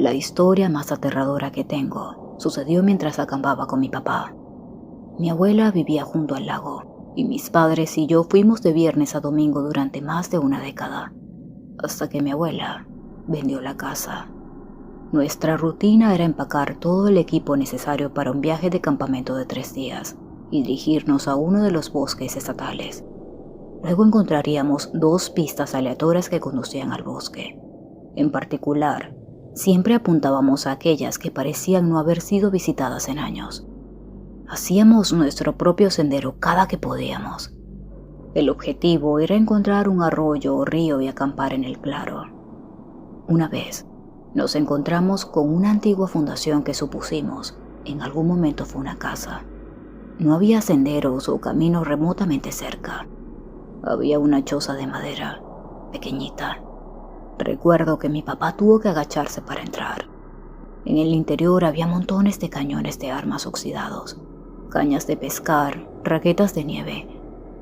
La historia más aterradora que tengo sucedió mientras acampaba con mi papá. Mi abuela vivía junto al lago y mis padres y yo fuimos de viernes a domingo durante más de una década, hasta que mi abuela vendió la casa. Nuestra rutina era empacar todo el equipo necesario para un viaje de campamento de 3 días y dirigirnos a uno de los bosques estatales. Luego encontraríamos 2 pistas aleatorias que conducían al bosque. En particular, siempre apuntábamos a aquellas que parecían no haber sido visitadas en años. Hacíamos nuestro propio sendero cada que podíamos. El objetivo era encontrar un arroyo o río y acampar en el claro. Una vez, nos encontramos con una antigua fundación que supusimos en algún momento fue una casa. No había senderos o caminos remotamente cerca. Había una choza de madera, pequeñita. Recuerdo que mi papá tuvo que agacharse para entrar. En el interior había montones de cañones de armas oxidados, cañas de pescar, raquetas de nieve,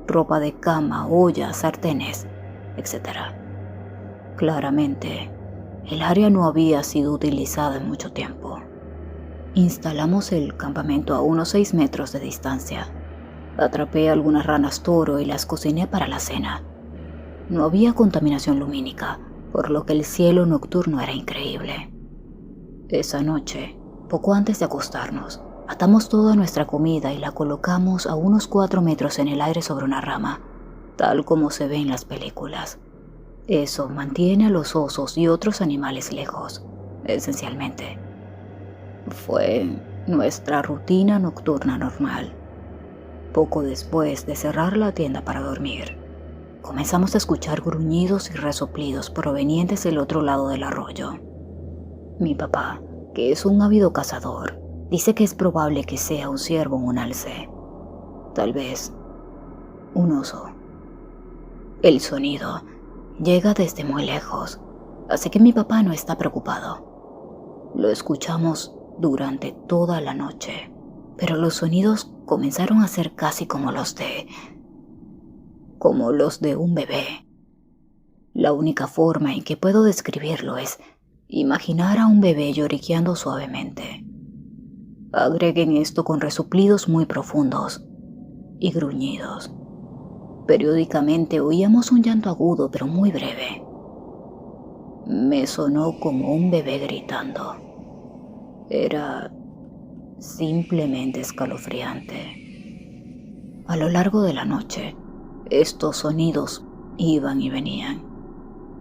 ropa de cama, ollas, sartenes, etc. Claramente, el área no había sido utilizada en mucho tiempo. Instalamos el campamento a unos 6 metros de distancia. Atrapé algunas ranas toro y las cociné para la cena. No había contaminación lumínica, por lo que el cielo nocturno era increíble. Esa noche, poco antes de acostarnos, atamos toda nuestra comida y la colocamos a unos 4 metros en el aire sobre una rama, tal como se ve en las películas. Eso mantiene a los osos y otros animales lejos, esencialmente. Fue nuestra rutina nocturna normal. Poco después de cerrar la tienda para dormir, comenzamos a escuchar gruñidos y resoplidos provenientes del otro lado del arroyo. Mi papá, que es un ávido cazador, dice que es probable que sea un ciervo o un alce. Tal vez un oso. El sonido llega desde muy lejos, así que mi papá no está preocupado. Lo escuchamos durante toda la noche, pero los sonidos comenzaron a ser casi como los de un bebé. La única forma en que puedo describirlo es imaginar a un bebé lloriqueando suavemente. Agreguen esto con resoplidos muy profundos y gruñidos. Periódicamente oíamos un llanto agudo pero muy breve. Me sonó como un bebé gritando. Era simplemente escalofriante. A lo largo de la noche, estos sonidos iban y venían.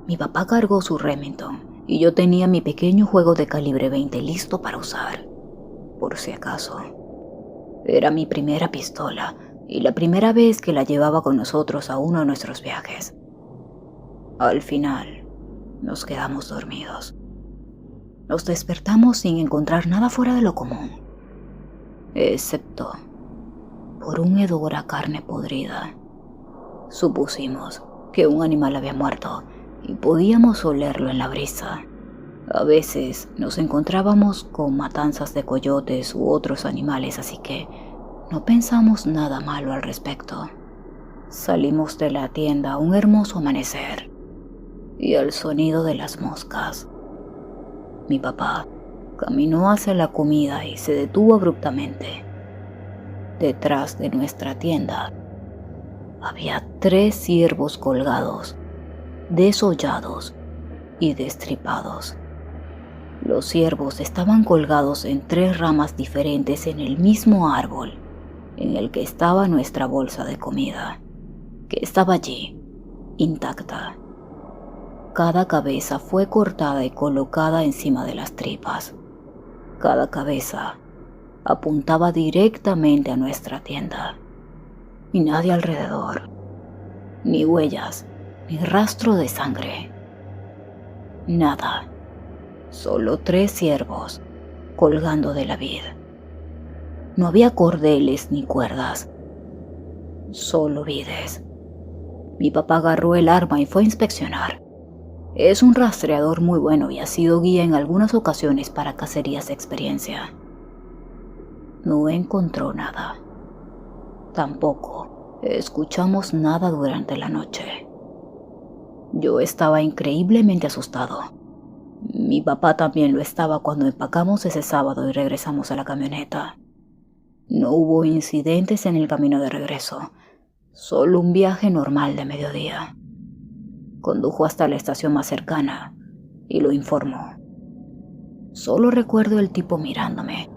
Mi papá cargó su Remington y yo tenía mi pequeño juego de calibre 20 listo para usar, por si acaso. Era mi primera pistola y la primera vez que la llevaba con nosotros a uno de nuestros viajes. Al final, nos quedamos dormidos. Nos despertamos sin encontrar nada fuera de lo común, excepto por un hedor a carne podrida. Supusimos que un animal había muerto y podíamos olerlo en la brisa. A veces nos encontrábamos con matanzas de coyotes u otros animales, así que no pensamos nada malo al respecto. Salimos de la tienda a un hermoso amanecer y al sonido de las moscas. Mi papá caminó hacia la comida y se detuvo abruptamente. Detrás de nuestra tienda había 3 ciervos colgados, desollados y destripados. Los ciervos estaban colgados en 3 ramas diferentes en el mismo árbol en el que estaba nuestra bolsa de comida, que estaba allí, intacta. Cada cabeza fue cortada y colocada encima de las tripas. Cada cabeza apuntaba directamente a nuestra tienda. Y nadie alrededor. Ni huellas, ni rastro de sangre. Nada. Solo 3 ciervos colgando de la vid. No había cordeles ni cuerdas. Solo vides. Mi papá agarró el arma y fue a inspeccionar. Es un rastreador muy bueno y ha sido guía en algunas ocasiones para cacerías de experiencia. No encontró nada. Tampoco escuchamos nada durante la noche. Yo estaba increíblemente asustado. Mi papá también lo estaba cuando empacamos ese sábado y regresamos a la camioneta. No hubo incidentes en el camino de regreso, solo un viaje normal de mediodía. Condujo hasta la estación más cercana y lo informó. Solo recuerdo el tipo mirándome,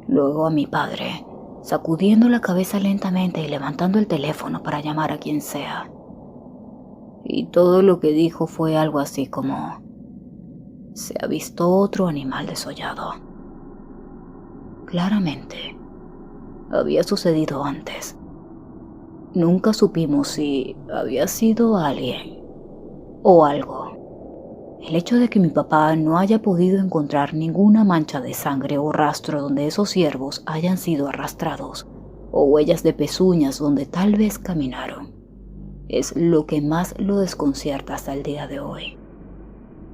luego a mi padre, sacudiendo la cabeza lentamente y levantando el teléfono para llamar a quien sea. Y todo lo que dijo fue algo así como: se ha visto otro animal desollado. Claramente, había sucedido antes. Nunca supimos si había sido alguien o algo. El hecho de que mi papá no haya podido encontrar ninguna mancha de sangre o rastro donde esos ciervos hayan sido arrastrados, o huellas de pezuñas donde tal vez caminaron, es lo que más lo desconcierta hasta el día de hoy.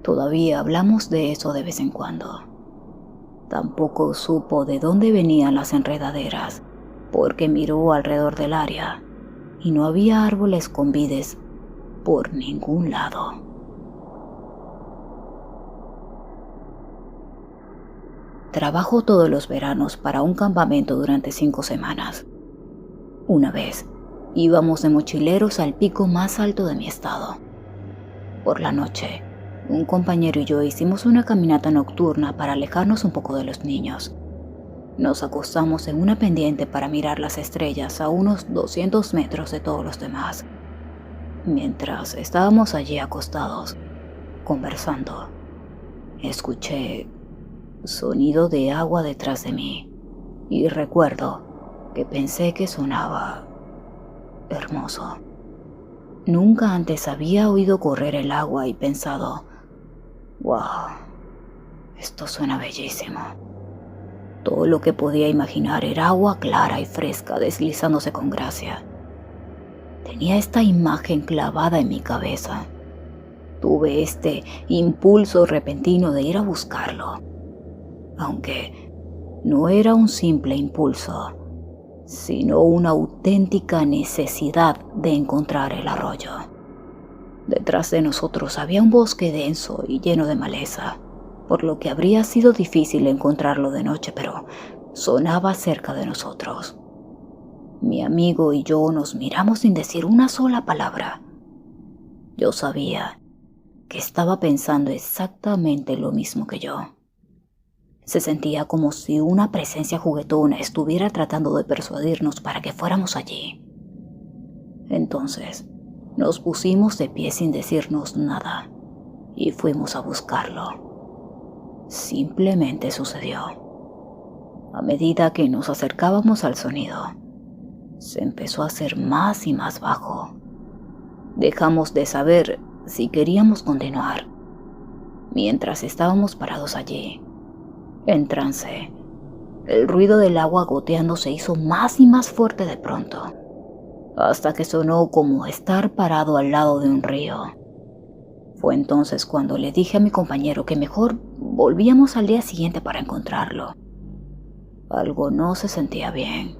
Todavía hablamos de eso de vez en cuando. Tampoco supo de dónde venían las enredaderas, porque miró alrededor del área y no había árboles con vides por ningún lado. Trabajo todos los veranos para un campamento durante 5 semanas. Una vez, íbamos de mochileros al pico más alto de mi estado. Por la noche, un compañero y yo hicimos una caminata nocturna para alejarnos un poco de los niños. Nos acostamos en una pendiente para mirar las estrellas a unos 200 metros de todos los demás. Mientras estábamos allí acostados, conversando, escuché sonido de agua detrás de mí y recuerdo que pensé que sonaba hermoso. Nunca antes había oído correr el agua y pensado: wow, esto suena bellísimo. Todo lo que podía imaginar era agua clara y fresca deslizándose con gracia. Tenía esta imagen clavada en mi cabeza. Tuve este impulso repentino de ir a buscarlo, aunque no era un simple impulso, sino una auténtica necesidad de encontrar el arroyo. Detrás de nosotros había un bosque denso y lleno de maleza, por lo que habría sido difícil encontrarlo de noche, pero sonaba cerca de nosotros. Mi amigo y yo nos miramos sin decir una sola palabra. Yo sabía que estaba pensando exactamente lo mismo que yo. Se sentía como si una presencia juguetona estuviera tratando de persuadirnos para que fuéramos allí. Entonces, nos pusimos de pie sin decirnos nada y fuimos a buscarlo. Simplemente sucedió. A medida que nos acercábamos al sonido, se empezó a hacer más y más bajo. Dejamos de saber si queríamos continuar. Mientras estábamos parados allí, en trance, el ruido del agua goteando se hizo más y más fuerte de pronto, hasta que sonó como estar parado al lado de un río. Fue entonces cuando le dije a mi compañero que mejor volvíamos al día siguiente para encontrarlo. Algo no se sentía bien,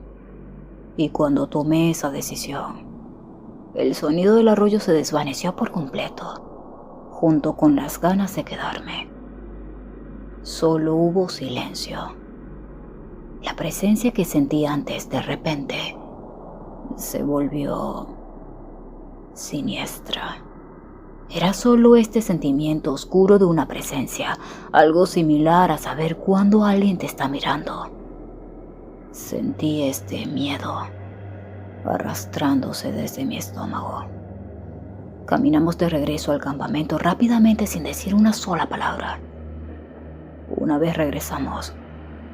y cuando tomé esa decisión, el sonido del arroyo se desvaneció por completo, junto con las ganas de quedarme. Solo hubo silencio. La presencia que sentí antes de repente se volvió siniestra. Era solo este sentimiento oscuro de una presencia, algo similar a saber cuando alguien te está mirando. Sentí este miedo arrastrándose desde mi estómago. Caminamos de regreso al campamento rápidamente sin decir una sola palabra. Una vez regresamos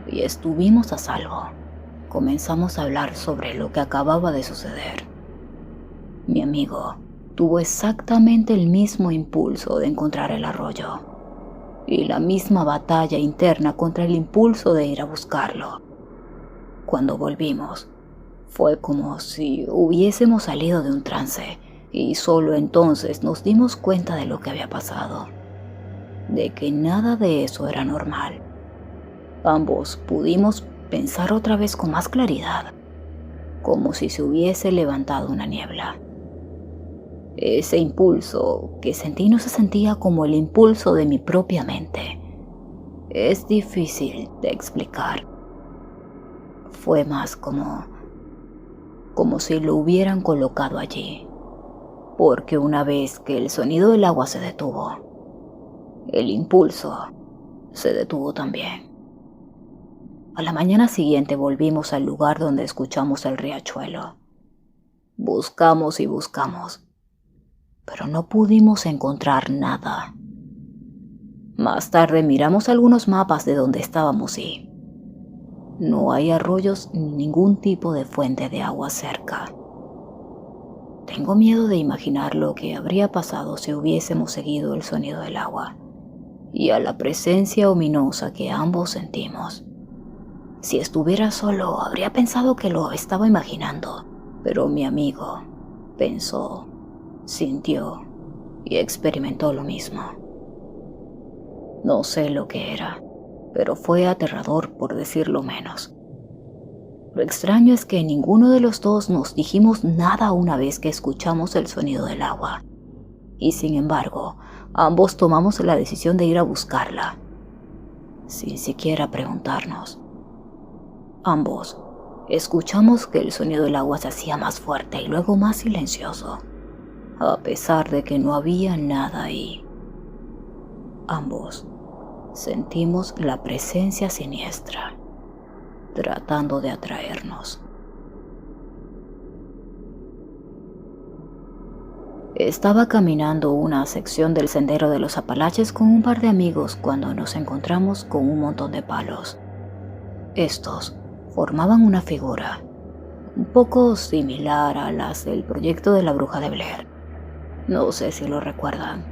y estuvimos a salvo, comenzamos a hablar sobre lo que acababa de suceder. Mi amigo tuvo exactamente el mismo impulso de encontrar el arroyo y la misma batalla interna contra el impulso de ir a buscarlo. Cuando volvimos, fue como si hubiésemos salido de un trance y solo entonces nos dimos cuenta de lo que había pasado, de que nada de eso era normal. Ambos pudimos pensar otra vez con más claridad, como si se hubiese levantado una niebla. Ese impulso que sentí no se sentía como el impulso de mi propia mente. Es difícil de explicar. Fue más como si lo hubieran colocado allí. Porque una vez que el sonido del agua se detuvo, el impulso se detuvo también. A la mañana siguiente volvimos al lugar donde escuchamos el riachuelo. Buscamos y buscamos, pero no pudimos encontrar nada. Más tarde miramos algunos mapas de donde estábamos y no hay arroyos ni ningún tipo de fuente de agua cerca. Tengo miedo de imaginar lo que habría pasado si hubiésemos seguido el sonido del agua y a la presencia ominosa que ambos sentimos. Si estuviera solo, habría pensado que lo estaba imaginando, pero mi amigo pensó, sintió y experimentó lo mismo. No sé lo que era, pero fue aterrador por decirlo menos. Lo extraño es que ninguno de los dos nos dijimos nada una vez que escuchamos el sonido del agua. Y sin embargo, ambos tomamos la decisión de ir a buscarla, sin siquiera preguntarnos. Ambos escuchamos que el sonido del agua se hacía más fuerte y luego más silencioso, a pesar de que no había nada ahí. Ambos sentimos la presencia siniestra tratando de atraernos. Estaba caminando una sección del sendero de los Apalaches con un par de amigos cuando nos encontramos con un montón de palos. Estos formaban una figura, un poco similar a las del proyecto de la Bruja de Blair. No sé si lo recuerdan.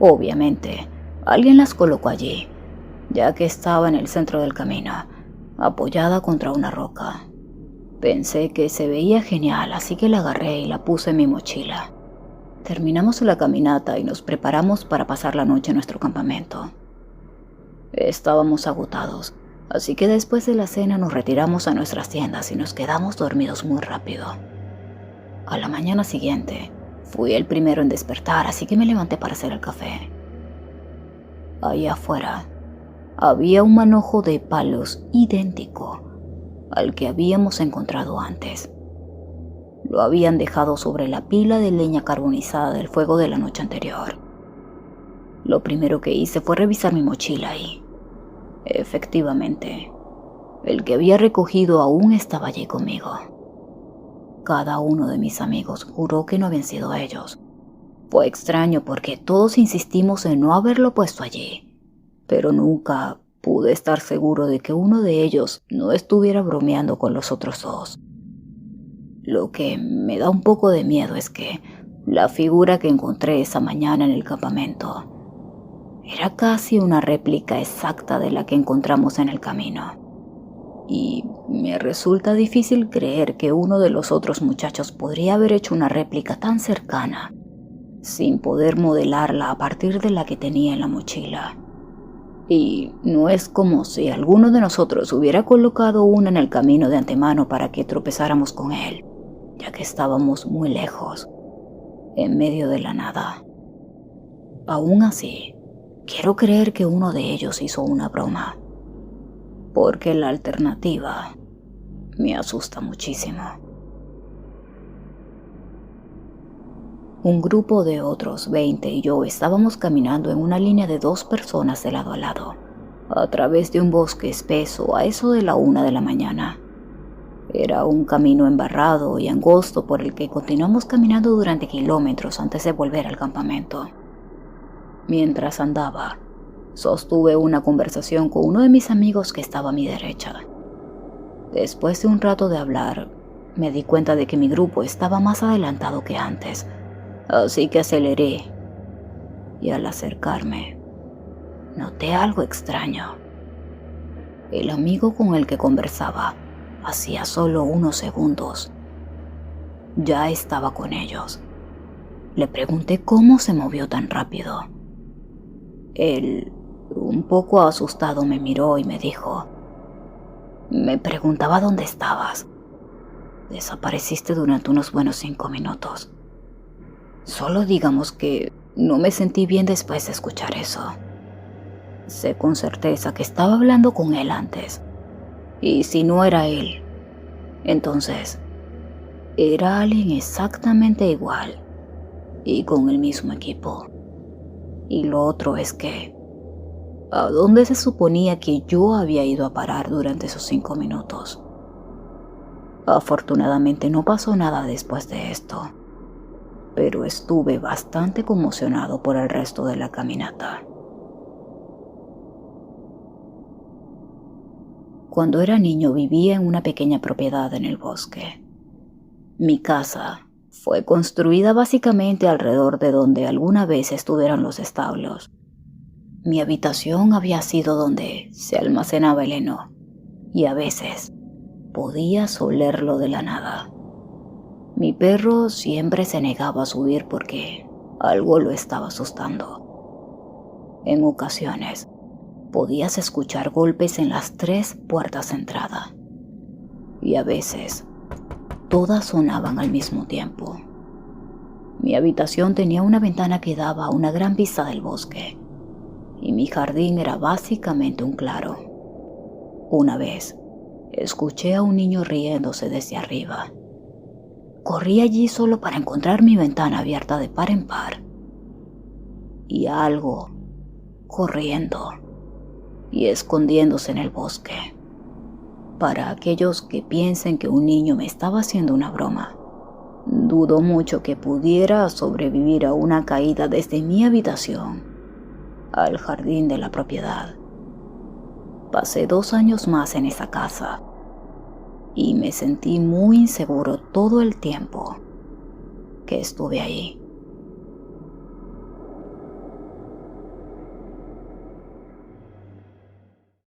Obviamente, alguien las colocó allí, ya que estaba en el centro del camino, apoyada contra una roca. Pensé que se veía genial, así que la agarré y la puse en mi mochila. Terminamos la caminata y nos preparamos para pasar la noche en nuestro campamento. Estábamos agotados, así que después de la cena nos retiramos a nuestras tiendas y nos quedamos dormidos muy rápido. A la mañana siguiente, fui el primero en despertar, así que me levanté para hacer el café. Allá afuera, había un manojo de palos idéntico al que habíamos encontrado antes. Lo habían dejado sobre la pila de leña carbonizada del fuego de la noche anterior. Lo primero que hice fue revisar mi mochila y, efectivamente, el que había recogido aún estaba allí conmigo. Cada uno de mis amigos juró que no habían sido ellos. Fue extraño porque todos insistimos en no haberlo puesto allí, pero nunca pude estar seguro de que uno de ellos no estuviera bromeando con los otros dos. Lo que me da un poco de miedo es que la figura que encontré esa mañana en el campamento era casi una réplica exacta de la que encontramos en el camino. Y me resulta difícil creer que uno de los otros muchachos podría haber hecho una réplica tan cercana, sin poder modelarla a partir de la que tenía en la mochila. Y no es como si alguno de nosotros hubiera colocado una en el camino de antemano para que tropezáramos con él, ya que estábamos muy lejos, en medio de la nada. Aún así, quiero creer que uno de ellos hizo una broma, porque la alternativa me asusta muchísimo. Un grupo de otros 20 y yo estábamos caminando en una línea de 2 personas de lado a lado, a través de un bosque espeso a eso de la 1 de la mañana. Era un camino embarrado y angosto por el que continuamos caminando durante kilómetros antes de volver al campamento. Mientras andaba, sostuve una conversación con uno de mis amigos que estaba a mi derecha. Después de un rato de hablar, me di cuenta de que mi grupo estaba más adelantado que antes, así que aceleré, y al acercarme, noté algo extraño. El amigo con el que conversaba hacía solo unos segundos ya estaba con ellos. Le pregunté cómo se movió tan rápido. Él, un poco asustado, me miró y me dijo: me preguntaba dónde estabas. Desapareciste durante unos buenos 5 minutos. Solo digamos que no me sentí bien después de escuchar eso. Sé con certeza que estaba hablando con él antes. Y si no era él, entonces era alguien exactamente igual y con el mismo equipo. Y lo otro es que, ¿a dónde se suponía que yo había ido a parar durante esos 5 minutos? Afortunadamente no pasó nada después de esto, pero estuve bastante conmocionado por el resto de la caminata. Cuando era niño vivía en una pequeña propiedad en el bosque. Mi casa fue construida básicamente alrededor de donde alguna vez estuvieron los establos. Mi habitación había sido donde se almacenaba el heno, y a veces podías olerlo de la nada. Mi perro siempre se negaba a subir porque algo lo estaba asustando. En ocasiones podías escuchar golpes en las 3 puertas de entrada, y a veces todas sonaban al mismo tiempo. Mi habitación tenía una ventana que daba a una gran vista del bosque, y mi jardín era básicamente un claro. Una vez, escuché a un niño riéndose desde arriba. Corrí allí solo para encontrar mi ventana abierta de par en par. Y algo corriendo y escondiéndose en el bosque. Para aquellos que piensen que un niño me estaba haciendo una broma, dudo mucho que pudiera sobrevivir a una caída desde mi habitación al jardín de la propiedad. Pasé 2 años más en esa casa y me sentí muy inseguro todo el tiempo que estuve ahí.